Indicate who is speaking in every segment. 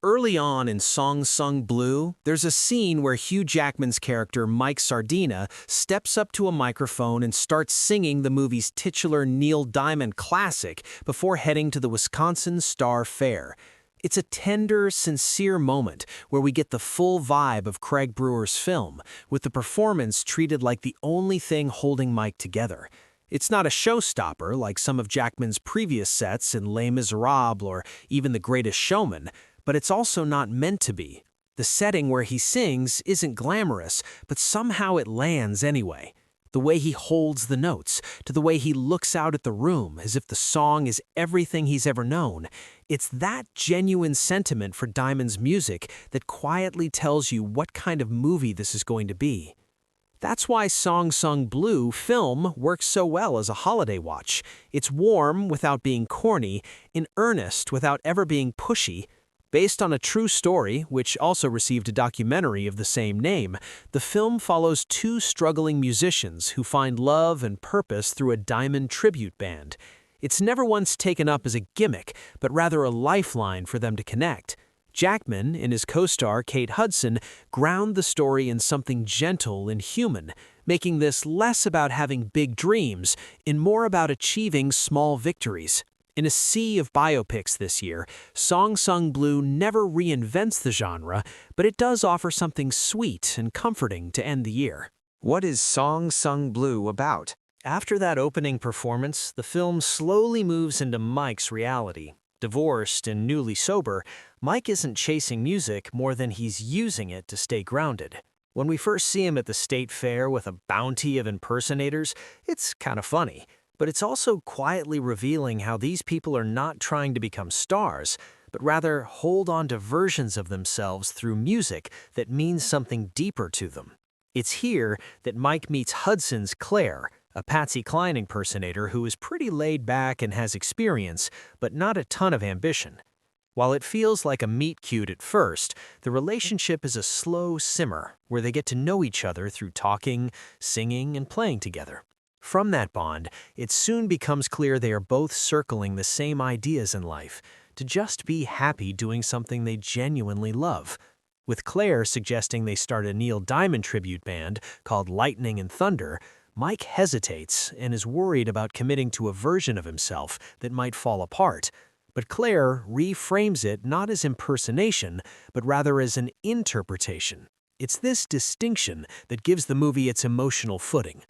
Speaker 1: Early on in Song Sung Blue, there's a scene where Hugh Jackman's character Mike Sardina steps up to a microphone and starts singing the movie's titular Neil Diamond classic before heading to the Wisconsin Star Fair. It's a tender, sincere moment where we get the full vibe of Craig Brewer's film, with the performance treated like the only thing holding Mike together. It's not a showstopper like some of Jackman's previous sets in Les Miserables or even The Greatest Showman, but it's also not meant to be. The setting where he sings isn't glamorous, but somehow it lands anyway. The way he holds the notes, to the way he looks out at the room as if the song is everything he's ever known. It's that genuine sentiment for Diamond's music that quietly tells you what kind of movie this is going to be. That's why Song Sung Blue film works so well as a holiday watch. It's warm without being corny, in earnest without ever being pushy. Based on a true story, which also received a documentary of the same name, the film follows two struggling musicians who find love and purpose through a Diamond tribute band. It's never once taken up as a gimmick, but rather a lifeline for them to connect. Jackman and his co-star Kate Hudson ground the story in something gentle and human, making this less about having big dreams and more about achieving small victories. In a sea of biopics this year, Song Sung Blue never reinvents the genre, but it does offer something sweet and comforting to end the year.
Speaker 2: What is Song Sung Blue about?
Speaker 1: After that opening performance, the film slowly moves into Mike's reality. Divorced and newly sober, Mike isn't chasing music more than he's using it to stay grounded. When we first see him at the state fair with a bounty of impersonators, it's kind of funny. But it's also quietly revealing how these people are not trying to become stars, but rather hold on to versions of themselves through music that means something deeper to them. It's here that Mike meets Hudson's Claire, a Patsy Cline impersonator who is pretty laid back and has experience, but not a ton of ambition. While it feels like a meet-cute at first, the relationship is a slow simmer where they get to know each other through talking, singing, and playing together. From that bond, it soon becomes clear they are both circling the same ideas in life, to just be happy doing something they genuinely love. With Claire suggesting they start a Neil Diamond tribute band called Lightning and Thunder, Mike hesitates and is worried about committing to a version of himself that might fall apart. But Claire reframes it not as impersonation, but rather as an interpretation. It's this distinction that gives the movie its emotional footing.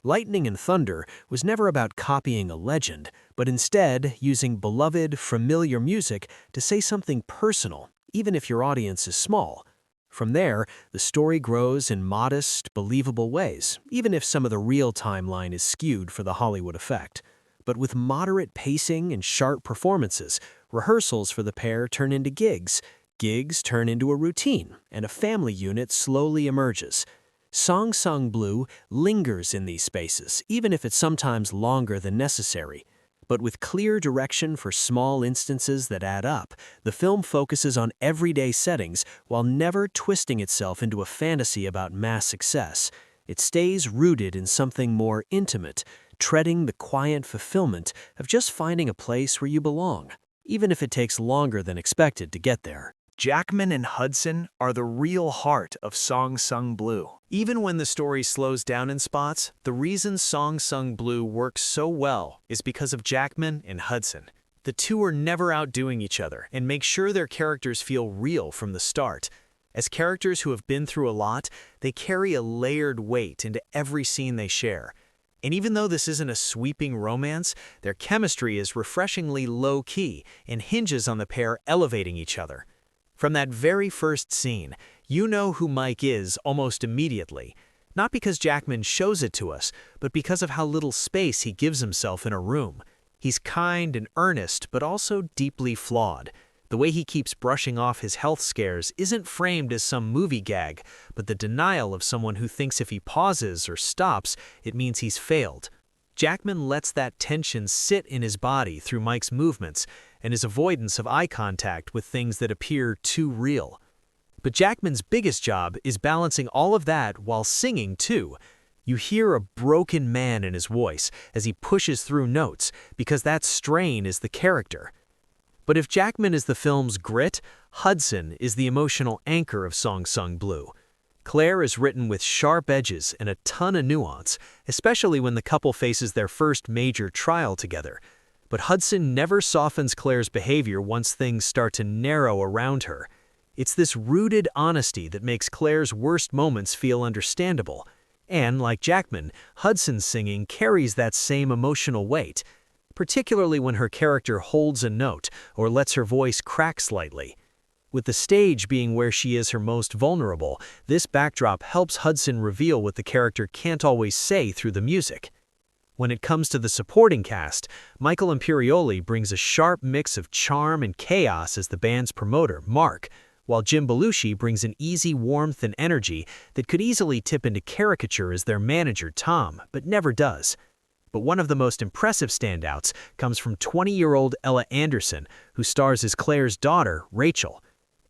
Speaker 1: Lightning and Thunder was never about copying a legend, but instead using beloved, familiar music to say something personal, even if your audience is small. From there, the story grows in modest, believable ways, even if some of the real timeline is skewed for the Hollywood effect. But with moderate pacing and sharp performances, rehearsals for the pair turn into gigs, gigs turn into a routine, and a family unit slowly emerges. Song Sung Blue lingers in these spaces, even if it's sometimes longer than necessary. But with clear direction for small instances that add up, the film focuses on everyday settings while never twisting itself into a fantasy about mass success. It stays rooted in something more intimate, treading the quiet fulfillment of just finding a place where you belong, even if it takes longer than expected to get there.
Speaker 3: Jackman and Hudson are the real heart of Song Sung Blue.
Speaker 1: Even when the story slows down in spots, the reason Song Sung Blue works so well is because of Jackman and Hudson. The two are never outdoing each other and make sure their characters feel real from the start. As characters who have been through a lot, they carry a layered weight into every scene they share. And even though this isn't a sweeping romance, their chemistry is refreshingly low-key and hinges on the pair elevating each other. From that very first scene, you know who Mike is almost immediately, not because Jackman shows it to us, but because of how little space he gives himself in a room. He's kind and earnest, but also deeply flawed. The way he keeps brushing off his health scares isn't framed as some movie gag, but the denial of someone who thinks if he pauses or stops, it means he's failed. Jackman lets that tension sit in his body through Mike's movements and his avoidance of eye contact with things that appear too real. But Jackman's biggest job is balancing all of that while singing too. You hear a broken man in his voice as he pushes through notes because that strain is the character. But if Jackman is the film's grit, Hudson is the emotional anchor of Song Sung Blue. Claire is written with sharp edges and a ton of nuance, especially when the couple faces their first major trial together. But Hudson never softens Claire's behavior once things start to narrow around her. It's this rooted honesty that makes Claire's worst moments feel understandable. And, like Jackman, Hudson's singing carries that same emotional weight, particularly when her character holds a note or lets her voice crack slightly. With the stage being where she is her most vulnerable, this backdrop helps Hudson reveal what the character can't always say through the music. When it comes to the supporting cast, Michael Imperioli brings a sharp mix of charm and chaos as the band's promoter, Mark, while Jim Belushi brings an easy warmth and energy that could easily tip into caricature as their manager, Tom, but never does. But one of the most impressive standouts comes from 20-year-old Ella Anderson, who stars as Claire's daughter, Rachel.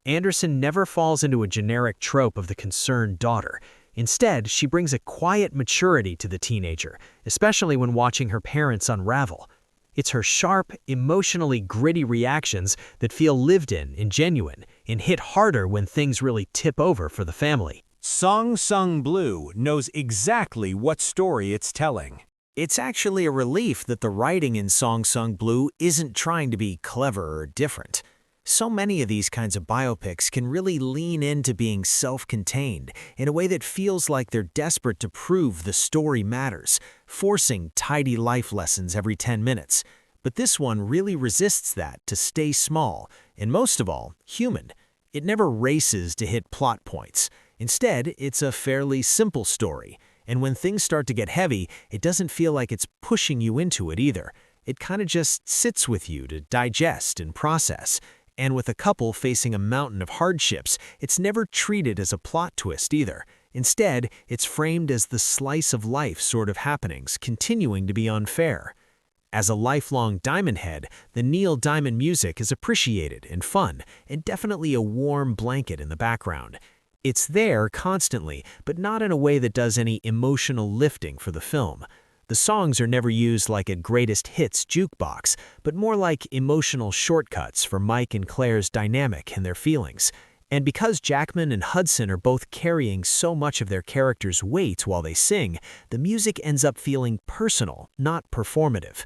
Speaker 1: Anderson never falls into a generic trope of the concerned daughter. Instead, she brings a quiet maturity to the teenager, especially when watching her parents unravel. It's her sharp, emotionally gritty reactions that feel lived in and genuine, and hit harder when things really tip over for the family.
Speaker 3: Song Sung Blue knows exactly what story it's telling.
Speaker 1: It's actually a relief that the writing in Song Sung Blue isn't trying to be clever or different. So many of these kinds of biopics can really lean into being self-contained in a way that feels like they're desperate to prove the story matters, forcing tidy life lessons every 10 minutes. But this one really resists that to stay small, and most of all, human. It never races to hit plot points. Instead, it's a fairly simple story, and when things start to get heavy, it doesn't feel like it's pushing you into it either. It kind of just sits with you to digest and process. And with a couple facing a mountain of hardships, it's never treated as a plot twist either. Instead, it's framed as the slice of life sort of happenings continuing to be unfair. As a lifelong Diamond head, the Neil Diamond music is appreciated and fun, and definitely a warm blanket in the background. It's there constantly, but not in a way that does any emotional lifting for the film. The songs are never used like a greatest hits jukebox, but more like emotional shortcuts for Mike and Claire's dynamic and their feelings. And because Jackman and Hudson are both carrying so much of their characters' weight while they sing, the music ends up feeling personal, not performative.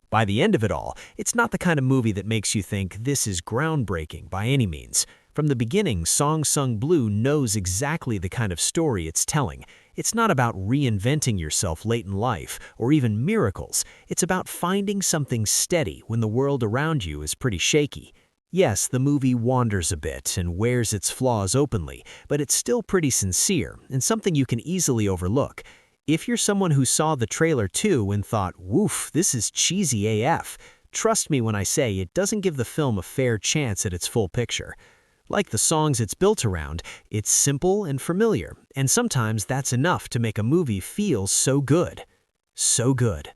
Speaker 1: By the end of it all, it's not the kind of movie that makes you think this is groundbreaking by any means. From the beginning, Song Sung Blue knows exactly the kind of story it's telling. It's not about reinventing yourself late in life, or even miracles. It's about finding something steady when the world around you is pretty shaky. Yes, the movie wanders a bit and wears its flaws openly, but it's still pretty sincere and something you can easily overlook. If you're someone who saw the trailer too and thought, woof, this is cheesy AF, trust me when I say it doesn't give the film a fair chance at its full picture. Like the songs it's built around, it's simple and familiar, and sometimes that's enough to make a movie feel so good. So good.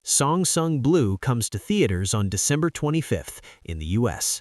Speaker 1: Song Sung Blue comes to theaters on December 25th in the US.